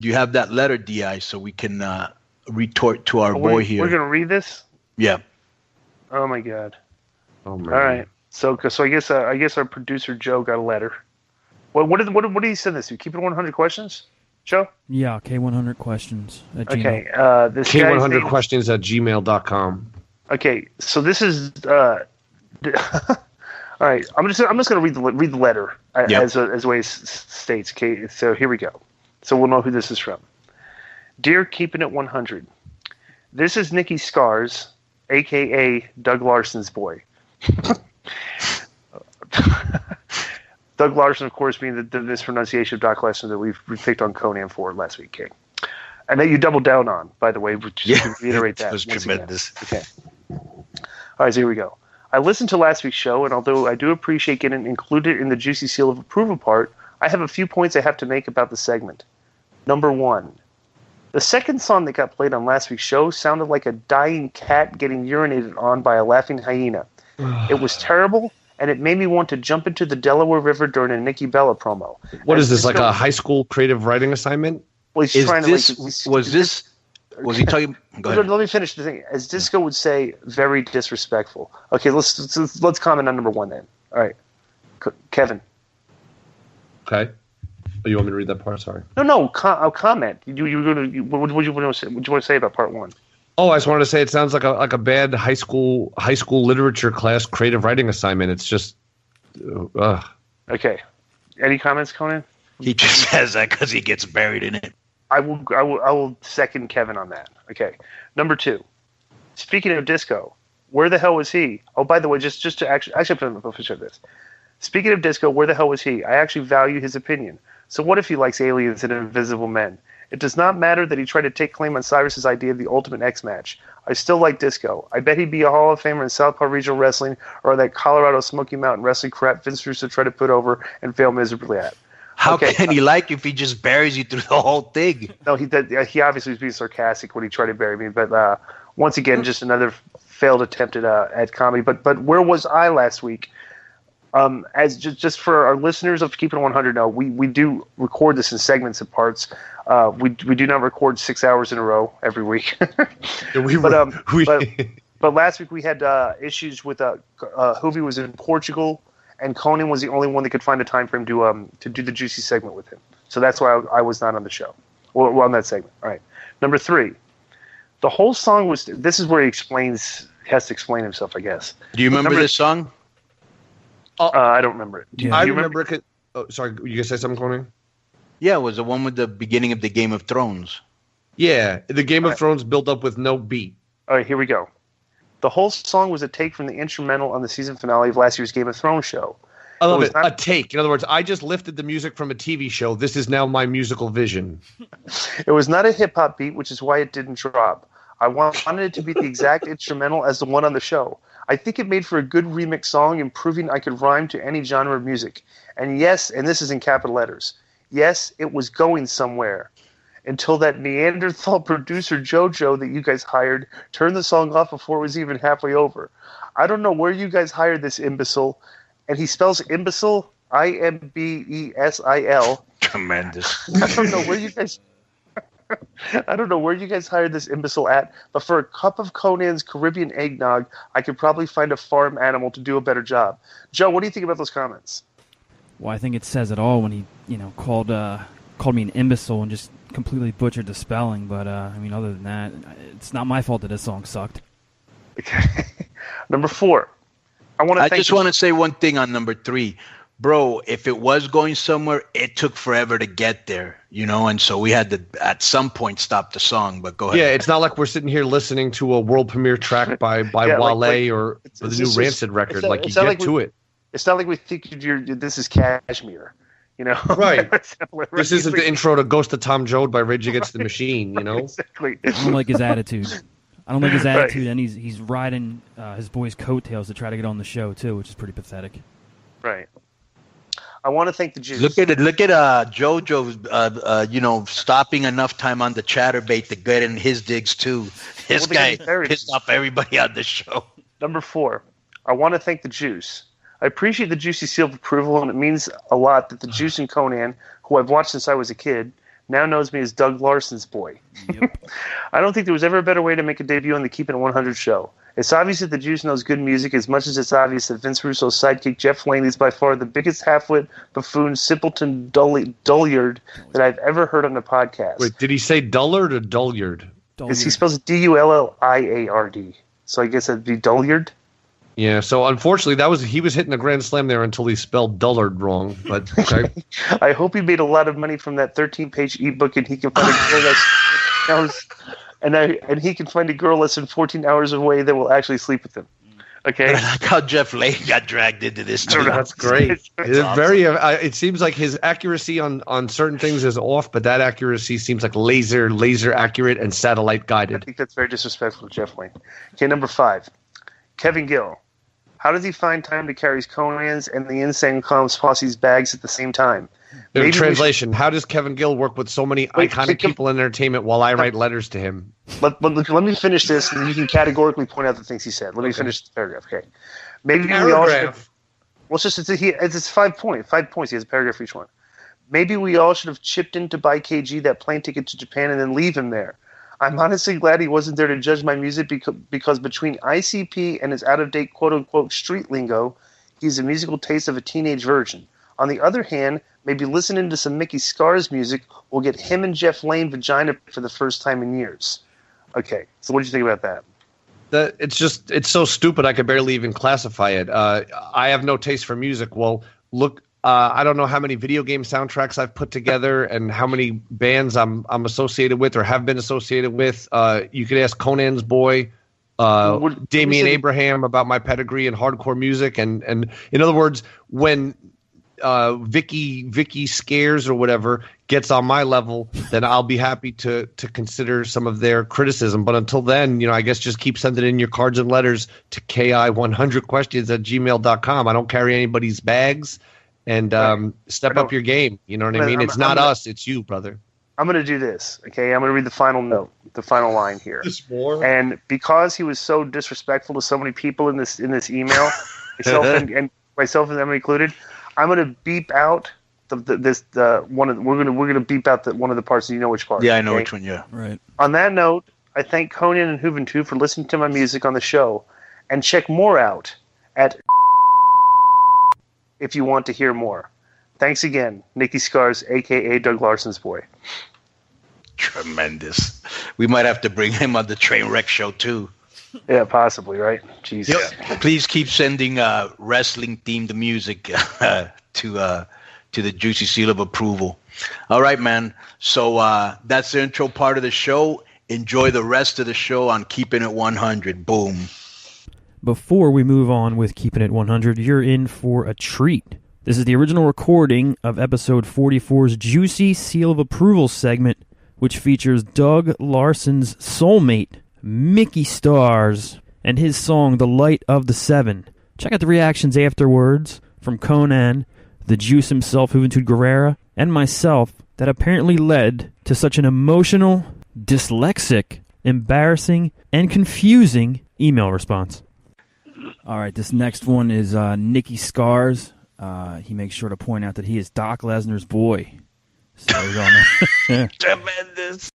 Do you have that letter, Di, so we can retort to our boy here? We're gonna read this. Yeah. Oh my god. Oh man. All right. So I guess our producer Joe got a letter. What did he send this to? Keep it 100 questions, Joe. Yeah, K100 questions at Gmail. Okay. This K100 questions at gmail.com. Okay. So this is. All right. I'm just gonna read the letter as the way it states. Okay. So here we go. So we'll know who this is from. Dear Keepin' It 100, this is Nicky SCARZ, aka Doug Larson's boy. Doug Larson, of course, being the mispronunciation of Doc Lesnar that we picked on Conan for last week, King. And that you doubled down on, by the way, which to reiterate that. It was tremendous. Again. Okay. All right, so here we go. I listened to last week's show, and although I do appreciate getting included in the juicy seal of approval part, I have a few points I have to make about the segment. Number 1. The second song that got played on last week's show sounded like a dying cat getting urinated on by a laughing hyena. It was terrible, and it made me want to jump into the Delaware River during a Nikki Bella promo. What is this, like a high school creative writing assignment? Well, he's trying to was he talking? Go ahead. Let me finish the thing. As Disco would say, very disrespectful. Okay, let's comment on number 1 then. All right, Kevin. Okay. Oh, you want me to read that part? Sorry. No. I'll comment. What do you want to say about part 1? Oh, I just wanted to say it sounds like a bad high school literature class creative writing assignment. It's just, Okay. Any comments, Conan? He just says that because he gets buried in it. I will second Kevin on that. Okay. Number 2. Speaking of Disco, where the hell was he? Oh, by the way, just to actually put this. Speaking of Disco, where the hell was he? I actually value his opinion. So what if he likes aliens and invisible men? It does not matter that he tried to take claim on Cyrus's idea of the Ultimate X match. I still like Disco. I bet he'd be a Hall of Famer in Southpaw Regional Wrestling or that Colorado Smoky Mountain Wrestling crap Vince Russo tried to put over and fail miserably at. How can he like you if he just buries you through the whole thing? No, he obviously was being sarcastic when he tried to bury me. But once again, just another failed attempt at comedy. But where was I last week? As just for our listeners of Keepin' It 100 know, we do record this in segments and parts. We do not record 6 hours in a row every week. But last week we had issues with Hoovy was in Portugal, and Conan was the only one that could find a time for him to do the juicy segment with him. So that's why I was not on the show, or on that segment. All right. Number 3, the whole song was. This is where he has to explain himself, I guess. Do you remember this song? I don't remember it. I remember it. Sorry, you gonna say something, Conan? Yeah, it was the one with the beginning of the Game of Thrones. Yeah, the Game of Thrones built up with no beat. All right, here we go. The whole song was a take from the instrumental on the season finale of last year's Game of Thrones show. I love it. A take. In other words, I just lifted the music from a TV show. This is now my musical vision. It was not a hip-hop beat, which is why it didn't drop. I wanted it to be the exact instrumental as the one on the show. I think it made for a good remix song and proving I could rhyme to any genre of music. And yes, and this is in capital letters, yes, it was going somewhere. Until that Neanderthal producer JoJo that you guys hired turned the song off before it was even halfway over. I don't know where you guys hired this imbecile, and he spells imbecile IMBESIL. Tremendous. I don't know where you guys hired this imbecile at, but for a cup of Conan's Caribbean eggnog, I could probably find a farm animal to do a better job. Joe, what do you think about those comments? Well, I think it says it all when he, called me an imbecile and just completely butchered the spelling. But other than that, it's not my fault that this song sucked. Okay. Number 4. I just want to say one thing on number 3. Bro, if it was going somewhere, it took forever to get there, and so we had to, at some point, stop the song, but go ahead. Yeah, it's not like we're sitting here listening to a world premiere track by Wale or the new Rancid record. You get to it. It's not like we think this is Kashmir, Right. This isn't the intro to Ghost of Tom Joad by Rage Against the Machine, Exactly. I don't like his attitude. Right. And he's riding his boy's coattails to try to get on the show, too, which is pretty pathetic. Right. I want to thank the Jews. Look at JoJo, stopping enough time on the chatterbait to get in his digs too. This guy pissed off everybody on the show. Number 4, I want to thank the Jews. I appreciate the juicy seal of approval, and it means a lot that the Juice and Conan, who I've watched since I was a kid, now knows me as Doug Larson's boy. Yep. I don't think there was ever a better way to make a debut on the Keepin' It 100 show. It's obvious that the Juice knows good music as much as it's obvious that Vince Russo's sidekick Jeff Lane is by far the biggest half-wit, buffoon, simpleton, dulliard that I've ever heard on the podcast. Wait, did he say dullard or dulliard? Because he spells it Dulliard. So I guess that'd be dulliard. Yeah, so unfortunately, he was hitting a grand slam there until he spelled dullard wrong. But okay. I hope he made a lot of money from that 13-page ebook, and he can find a girl that's and he can find a girl less than 14 hours away that will actually sleep with him. Okay. I like how Jeff Lane got dragged into this too. That's great. It's awesome. Very. It seems like his accuracy on certain things is off, but that accuracy seems like laser accurate and satellite guided. I think that's very disrespectful to Jeff Lane. Okay, number 5, KEVIN GILL. How does he find time to carry Conan's and the Insane Clown's posse's bags at the same time? In translation, how does KEVIN GILL work with so many iconic people in entertainment while I write letters to him? Let me finish this, and you can categorically point out the things he said. Let me finish the paragraph, okay? Maybe we all should. Well, it's 5 points. 5 points. He has a paragraph for each one. Maybe we all should have chipped in to buy KG that plane ticket to Japan and then leave him there. I'm honestly glad he wasn't there to judge my music because between ICP and his out-of-date quote-unquote street lingo, he's a musical taste of a teenage virgin. On the other hand, maybe listening to some Mickey SCARZ music will get him and Jeff Lane vagina for the first time in years. Okay, so what do you think about that? It's so stupid I could barely even classify it. I have no taste for music. Well, look, I don't know how many video game soundtracks I've put together and how many bands I'm associated with or have been associated with. You could ask Conan's boy, Damian Abraham about my pedigree in hardcore music. And in other words, when Vicky Scares or whatever gets on my level, then I'll be happy to consider some of their criticism. But until then, I guess just keep sending in your cards and letters to ki100questions@gmail.com. I don't carry anybody's bags. And step up your game. You know what I mean? It's not us. It's you, brother. I'm going to do this, okay? I'm going to read the final note, the final line here. And because he was so disrespectful to so many people in this email, myself and them included, I'm going to beep out we're going to beep out one of the parts. You know which part? Yeah, I know which one. Yeah, right. On that note, I thank Conan and Juventud for listening to my music on the show, and check more out at if you want to hear more. Thanks again, Nicky SCARZ, a.k.a. Doug Larson's boy. Tremendous. We might have to bring him on the Trainwreck show, too. Yeah, possibly, right? Jesus. Yep. Please keep sending wrestling-themed music to the Juicy Seal of Approval. All right, man. So that's the intro part of the show. Enjoy the rest of the show on Keepin' It 100. Boom. Before we move on with Keepin' It 100, you're in for a treat. This is the original recording of episode 44's Juicy Seal of Approval segment, which features Doug Larson's soulmate, Mickey SCARZ, and his song, The Light of the Seven. Check out the reactions afterwards from Conan, the Juice himself, Juventud Guerrera, and myself that apparently led to such an emotional, dyslexic, embarrassing, and confusing email response. All right, this next one is nICKY SCARZ. He makes sure to point out that he is Doc Lesnar's boy. So there you go, man. Tremendous.